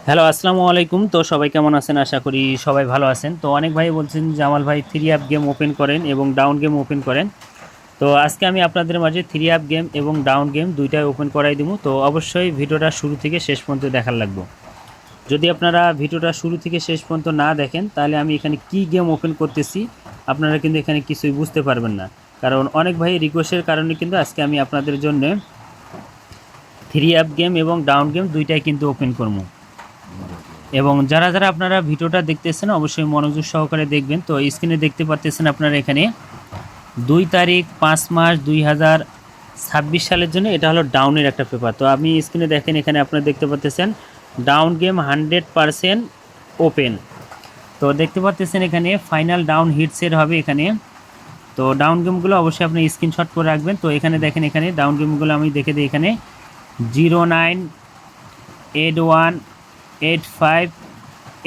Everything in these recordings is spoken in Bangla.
হ্যালো, আসসালামু আলাইকুম। তো সবাই কেমন আছেন? আশা করি সবাই ভালো আছেন। তো অনেক ভাই বলছেন জামাল ভাই 3 অ্যাপ গেম ওপেন করেন এবং ডাউন গেম ওপেন করেন। তো আজকে আমি আপনাদের মাঝে 3 অ্যাপ গেম এবং ডাউন গেম ২ টাই ওপেন করাই দিবো। তো অবশ্যই ভিডিওটা শুরু থেকে শেষ পর্যন্ত দেখার লাগবে। যদি আপনারা ভিডিওটা শুরু থেকে শেষ পর্যন্ত না দেখেন তাহলে আমি এখানে কি গেম ওপেন করতেছি আপনারা কিন্তু এখানে কিছুই বুঝতে পারবেন না। কারণ অনেক ভাই রিকোয়েস্টের কারণে কিন্তু আজকে আমি আপনাদের জন্য 3 অ্যাপ গেম এবং ডাউন গেম ২ টাই কিন্তু ওপেন করবো। এবং যারা আপনারা ভিডিওটা দেখতেছেন অবশ্যই মনোযোগ সহকারে দেখবেন। তো স্ক্রিনে দেখতে পাচ্ছেন আপনারা এখানে 2 তারিখ 5 মাস 2026 সালের জন্য এটা হলো ডাউনের একটা পেপার। তো আপনি স্ক্রিনে দেখেন এখানে আপনারা দেখতে পাচ্ছেন ডাউন গেম 100% ওপেন। তো দেখতে পাচ্ছেন এখানে ফাইনাল ডাউন হিট সেট হবে এখানে। তো ডাউন গেমগুলো অবশ্যই আপনি স্ক্রিনশট করে রাখবেন। তো এখানে দেখেন এখানে ডাউন গেমগুলো আমি দেখে দিই এখানে 09 81 85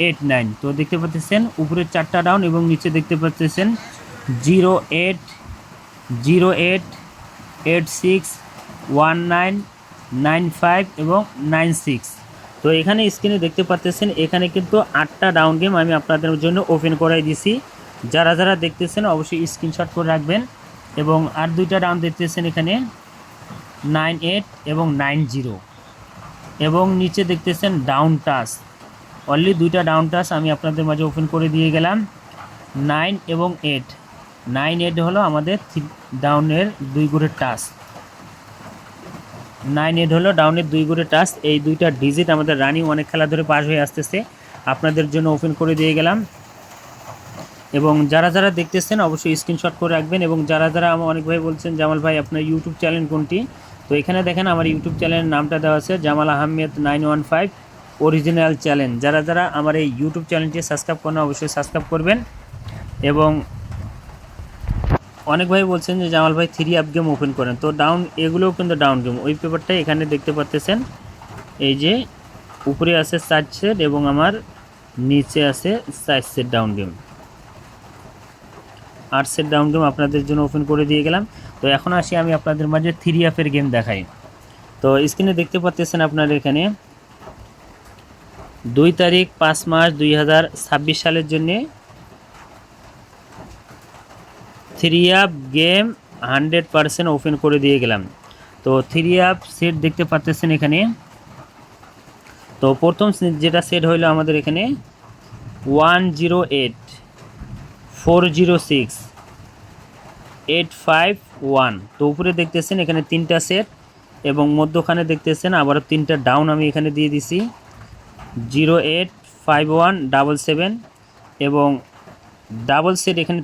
89। তো দেখতে পাচ্ছেন উপরে 4টা ডাউন এবং নিচে দেখতে পাচ্ছেন 08 08 86 19 95 এবং 96। তো এখানে স্ক্রিনে দেখতে পাচ্ছেন এখানে কিন্তু 8টা ডাউন গেম আমি আপনাদের জন্য ওপেন করাই দিছি। যারা দেখতেছেন অবশ্যই স্ক্রিনশট করে রাখবেন। এবং আর 2টা ডাউন দেখতেছেন এখানে 98 এবং 90 এবং নিচে দেখতেছেন ডাউন টাচ। অনলি 2টা ডাউন টাচ আমি আপনাদের মাঝে ওপেন করে দিয়ে গেলাম 9 এবং 8। 9 8 হলো আমাদের ডাউনের 2 গুণের টাচ। 9 8 হলো ডাউনের 2 গুণের টাচ। এই 2টা ডিজিট আমাদের রানিং অনেক খেলা ধরে পাস হয়ে আসতেছে, আপনাদের জন্য ওপেন করে দিয়ে গেলাম। এবং যারা দেখতেছেন অবশ্যই স্ক্রিনশট করে রাখবেন। এবং যারা আমার অনেক ভাই বলছেন জামাল ভাই আপনার ইউটিউব চ্যানেল কোনটি? তো এখানে দেখেন আমার ইউটিউব চ্যানেলের নামটা দেওয়া আছে জামাল আহমেদ 915 অরিজিনাল চ্যানেল। যারা আমার এই ইউটিউব চ্যানেলটি সাবস্ক্রাইব করেন অবশ্যই সাবস্ক্রাইব করবেন। এবং অনেক ভাই বলছেন যে জামাল ভাই 3 অ্যাপ গেম ওপেন করেন। তো ডাউন এগুলোও কিন্তু ডাউন গেম ওই পেপারটাই এখানে দেখতে পাচ্ছেন। এই যে উপরে আছে 4 সেট এবং আমার নিচে আছে 4 set down game. 8 set down game আপনাদের জন্য ওপেন করে দিয়ে গেলাম। তো এখন আসি আমি আপনাদের মাঝে 3 অ্যাপের গেম দেখাই। তো স্ক্রিনে দেখতে পাচ্ছেন আপনারা এখানে 2 তারিখ 5 মাস 2026 সালের জন্যে 3 অ্যাপ গেম 100% ওপেন করে দিয়ে গেলাম। তো 3 অ্যাপ সেট দেখতে পাচ্ছেন এখানে। তো প্রথম যেটা সেট হইলো আমাদের এখানে 108 406 851। তো উপরে দেখতেছেন এখানে 3টা সেট এবং মধ্যখানে দেখতেছেন আবারও 3টা ডাউন আমি এখানে দিয়ে দিছি 085177 এবং ডাবল সেট এখানে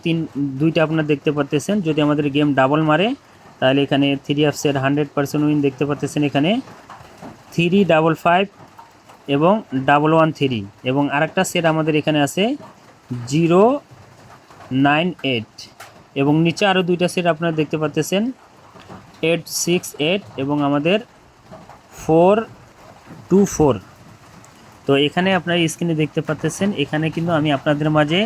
2টা আপনারা দেখতে পাচ্ছেন। যদি আমাদের গেম ডাবল মারে তাহলে এখানে 3 অ্যাপ সেট 100% উইন দেখতে পাচ্ছেন এখানে 355 এবং 113। এবং আরেকটা সেট আমাদের এখানে আছে 098 এবং নিচে আরও 2টা সেট আপনারা দেখতে পাচ্ছেন 868 এবং আমাদের 424। তো এখানে আপনারা স্ক্রিনে দেখতে পাচ্ছেন এখানে কিন্তু আমি আপনাদের মাঝে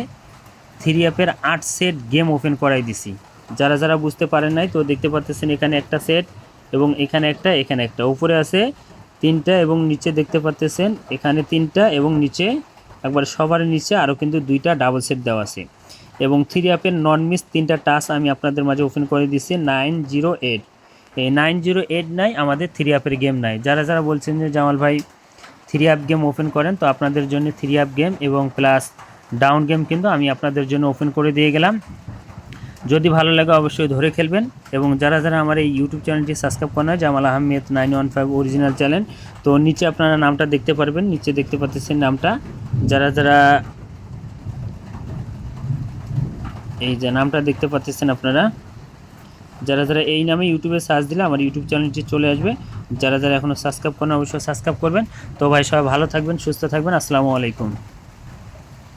3 অ্যাপের 8 সেট গেম ওপেন করাই দিছি। যারা বুঝতে পারেন নাই তো দেখতে পাচ্ছেন এখানে একটা সেট এবং এখানে একটা উপরে আছে 3টা এবং নিচে দেখতে পাচ্ছেন এখানে 3টা এবং নিচে একবার সবার নিচে আরও কিন্তু 2টা ডাবল সেট দেওয়া আছে। এবং 3 অ্যাপের নন মিস 3টা টাচ আমি আপনাদের মাঝে ওপেন করে দিছি 908। এই 908 নাই আমাদের 3 অ্যাপের গেম নাই। যারা বলছেন যে জামাল ভাই 3 অ্যাপ গেম ওপেন করেন, তো আপনাদের জন্য 3 অ্যাপ গেম এবং প্লাস ডাউন গেম কিন্তু আমি আপনাদের জন্য ওপেন করে দিয়ে গেলাম। যদি ভালো লাগে অবশ্যই ধরে খেলবেন। এবং যারা আমার এই ইউটিউব চ্যানেলটি সাবস্ক্রাইব করেন জামাল আহমেদ 915 অরিজিনাল চ্যানেল, তো নিচে আপনারা নামটা দেখতে পারবেন, নিচে দেখতে পাচ্ছেন নামটা। যারা এই যে নামটা দেখতে পাচ্ছেন আপনারা, যারা এই নামে ইউটিউবে সার্চ দিলে আমার ইউটিউব চ্যানেলটি চলে আসবে। যারা এখনও সাবস্ক্রাইব করেন অবশ্যই সাবস্ক্রাইব করবেন। তো ভাই সবাই ভালো থাকবেন, সুস্থ থাকবেন। আসসালামু আলাইকুম।